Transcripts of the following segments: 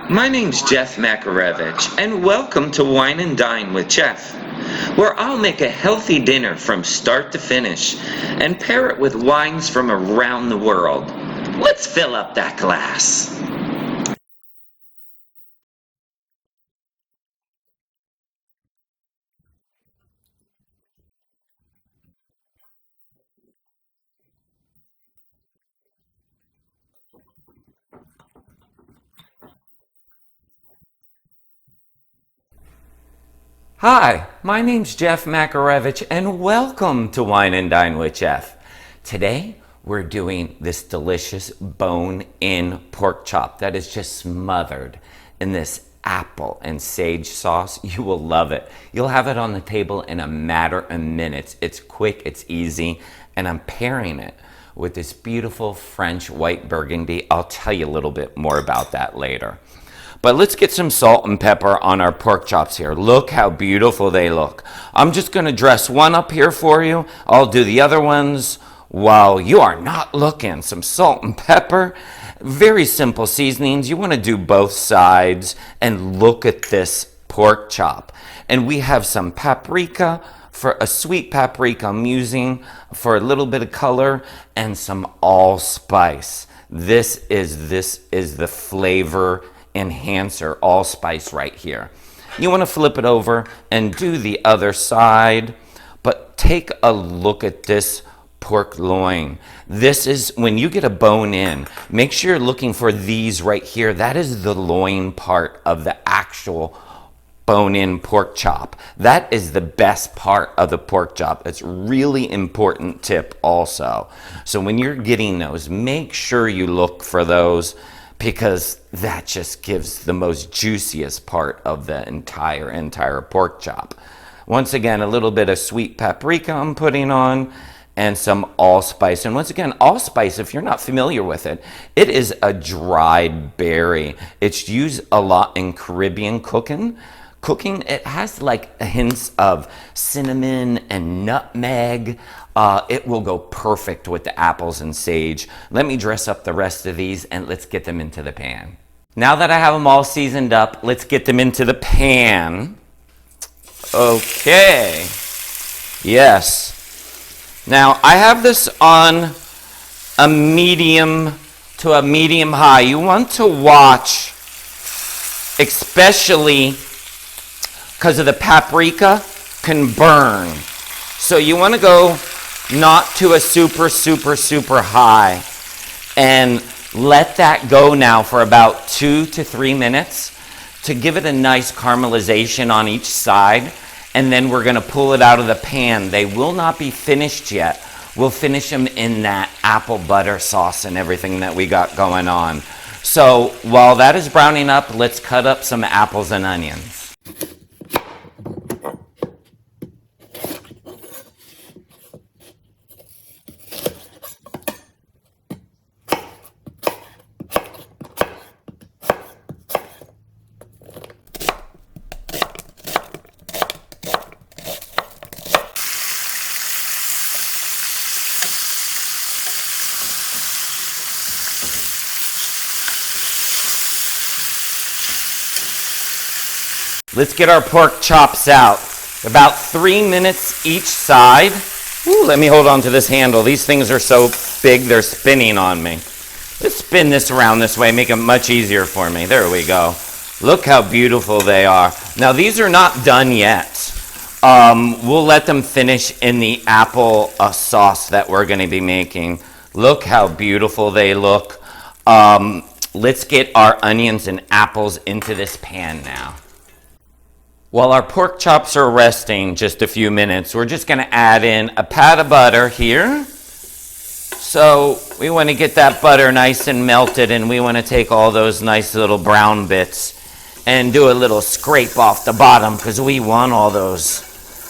My name's Jeff Makarevich, and welcome to Wine and Dine with Jeff, where I'll make a healthy dinner from start to finish and pair it with wines from around the world. Let's fill up that glass. Hi, my name's Jeff Makarevich, and welcome to Wine and Dine with Jeff. Today, we're doing this delicious bone-in pork chop that is just smothered in this apple and sage sauce. You will love it. You'll have it on the table in a matter of minutes. It's quick, it's easy, and I'm pairing it with this beautiful French white Burgundy. I'll tell you a little bit more about that later. But let's get some salt and pepper on our pork chops here. Look how beautiful they look. I'm just going to dress one up here for you. I'll do the other ones while you are not looking. Some salt and pepper. Very simple seasonings. You want to do both sides. And look at this pork chop. And we have some paprika. For a sweet paprika, I'm using for a little bit of color, and some allspice. This is the flavor enhancer allspice right here. You want to flip it over and do the other side, but take a look at this pork loin. This is, when you get a bone in, make sure you're looking for these right here. That is the loin part of the actual bone-in pork chop. That is the best part of the pork chop. It's really important tip also. So when you're getting those, make sure you look for those, because that just gives the most juiciest part of the entire pork chop. Once again, a little bit of sweet paprika I'm putting on, and some allspice. And once again, allspice, if you're not familiar with it, it is a dried berry. It's used a lot in Caribbean cooking. It has like hints of cinnamon and nutmeg. It will go perfect with the apples and sage. Let me dress up the rest of these and let's get them into the pan. Now that I have them all seasoned up, let's get them into the pan. Okay. Yes. Now I have this on a medium to a medium high. You want to watch, especially because of the paprika can burn. So you want to go not to a super high, and let that go now for about 2 to 3 minutes to give it a nice caramelization on each side, and then we're going to pull it out of the pan. They will not be finished yet. We'll finish them in that apple butter sauce and everything that we got going on. So while that is browning up, let's cut up some apples and onions. Let's get our pork chops out. About 3 minutes each side. Ooh, let me hold on to this handle. These things are so big, they're spinning on me. Let's spin this around this way, make it much easier for me. There we go. Look how beautiful they are. Now, these are not done yet. We'll let them finish in the apple sauce that we're going to be making. Look how beautiful they look. Let's get our onions and apples into this pan now. While our pork chops are resting just a few minutes, we're just going to add in a pat of butter here. So we want to get that butter nice and melted, and we want to take all those nice little brown bits and do a little scrape off the bottom, because we want all those.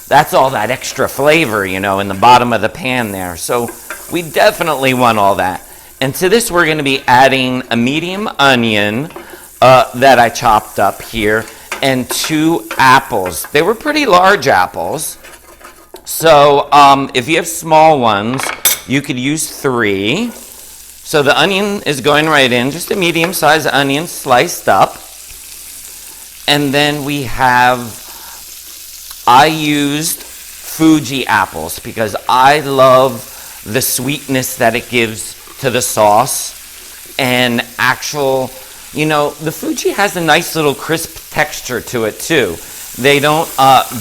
That's all that extra flavor, you know, in the bottom of the pan there. So we definitely want all that. And to this, we're going to be adding a medium onion that I chopped up here, and 2 apples. They were pretty large apples. So if you have small ones, you could use 3. So the onion is going right in, just a medium-sized onion sliced up. And then I used Fuji apples because I love the sweetness that it gives to the sauce. And the Fuji has a nice little crisp texture to it too. They don't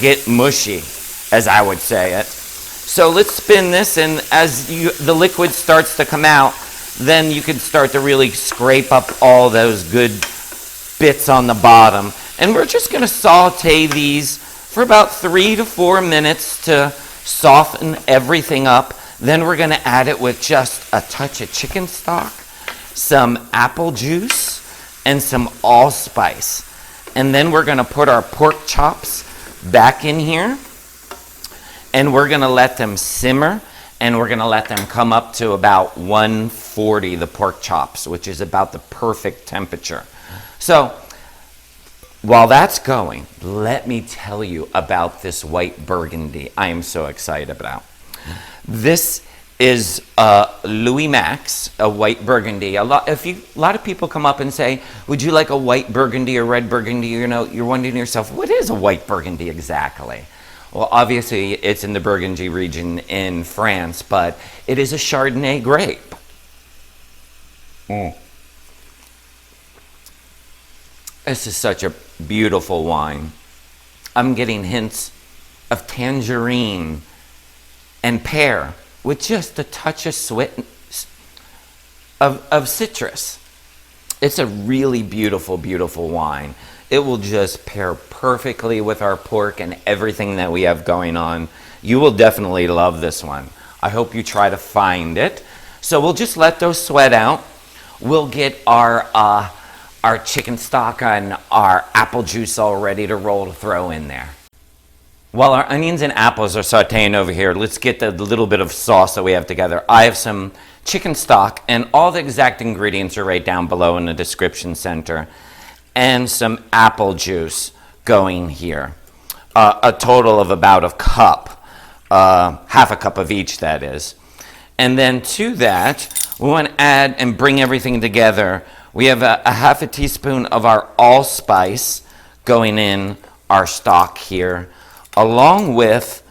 get mushy, as I would say it. So let's spin this, and as the liquid starts to come out, then you can start to really scrape up all those good bits on the bottom. And we're just going to saute these for about 3 to 4 minutes to soften everything up. Then we're going to add it with just a touch of chicken stock, some apple juice, and some allspice. And then we're going to put our pork chops back in here, and we're going to let them simmer, and we're going to let them come up to about 140, the pork chops, which is about the perfect temperature. So while that's going, let me tell you about this white Burgundy I am so excited about. This is Louis Max, a white Burgundy. A lot of people come up and say, would you like a white Burgundy or red Burgundy? You're wondering to yourself, what is a white Burgundy exactly? Well, obviously, it's in the Burgundy region in France, but it is a Chardonnay grape. This is such a beautiful wine. I'm getting hints of tangerine and pear with just a touch of of citrus. It's a really beautiful, beautiful wine. It will just pair perfectly with our pork and everything that we have going on. You will definitely love this one. I hope you try to find it. So we'll just let those sweat out. We'll get our chicken stock and our apple juice all ready to roll to throw in there. While our onions and apples are sauteing over here, let's get the little bit of sauce that we have together. I have some chicken stock, and all the exact ingredients are right down below in the description center, and some apple juice going here. A total of about a cup, half a cup of each, that is. And then to that, we want to add and bring everything together. We have a half a teaspoon of our allspice going in our stock here, along with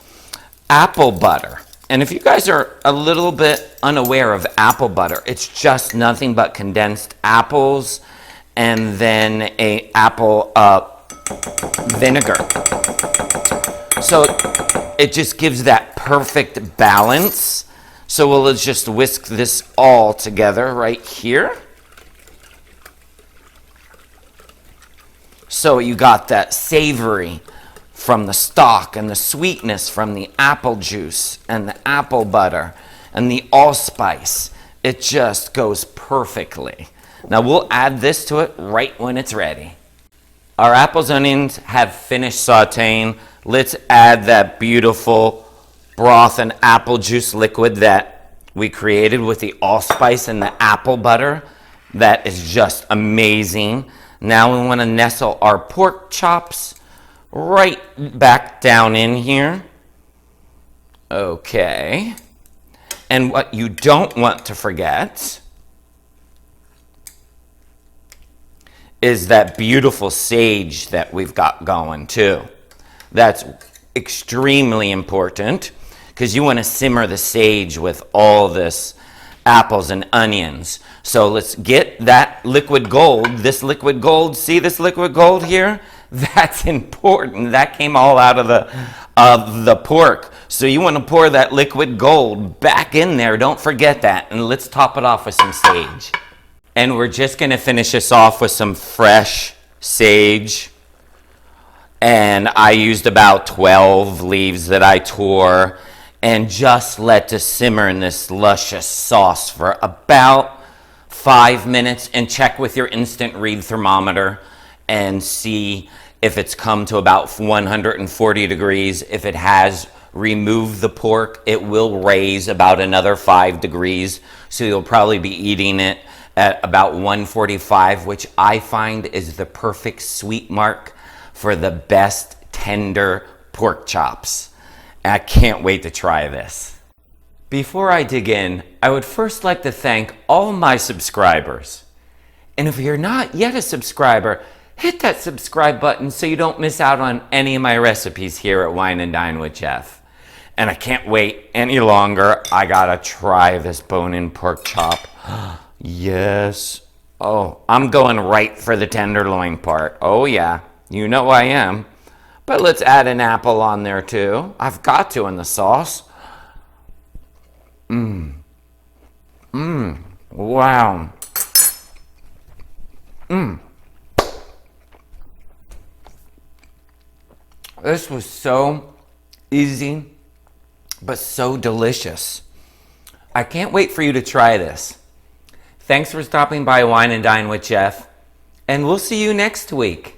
apple butter. And if you guys are a little bit unaware of apple butter, it's just nothing but condensed apples and then a apple vinegar. So it just gives that perfect balance. So we'll just whisk this all together right here. So you got that savory from the stock and the sweetness from the apple juice and the apple butter and the allspice. It just goes perfectly. Now we'll add this to it right when it's ready. Our apples and onions have finished sauteing. Let's add that beautiful broth and apple juice liquid that we created with the allspice and the apple butter. That is just amazing. Now we want to nestle our pork chops right back down in here. Okay. And what you don't want to forget is that beautiful sage that we've got going too. That's extremely important because you want to simmer the sage with all this apples and onions. So let's get that liquid gold. This liquid gold, see this liquid gold here? That's important. That came all out of the pork. So you want to pour that liquid gold back in there. Don't forget that. And let's top it off with some sage. And we're just going to finish this off with some fresh sage. And I used about 12 leaves that I tore and just let to simmer in this luscious sauce for about 5 minutes, and check with your instant read thermometer and see if it's come to about 140 degrees. If it has, remove the pork. It will raise about another 5 degrees. So you'll probably be eating it at about 145, which I find is the perfect sweet mark for the best tender pork chops. I can't wait to try this. Before I dig in, I would first like to thank all my subscribers. And if you're not yet a subscriber, hit that subscribe button so you don't miss out on any of my recipes here at Wine and Dine with Jeff. And I can't wait any longer. I gotta try this bone-in pork chop. Yes. Oh, I'm going right for the tenderloin part. Oh yeah, you know I am. But let's add an apple on there too. I've got to in the sauce. Wow. This was so easy, but so delicious. I can't wait for you to try this. Thanks for stopping by Wine and Dine with Jeff, and we'll see you next week.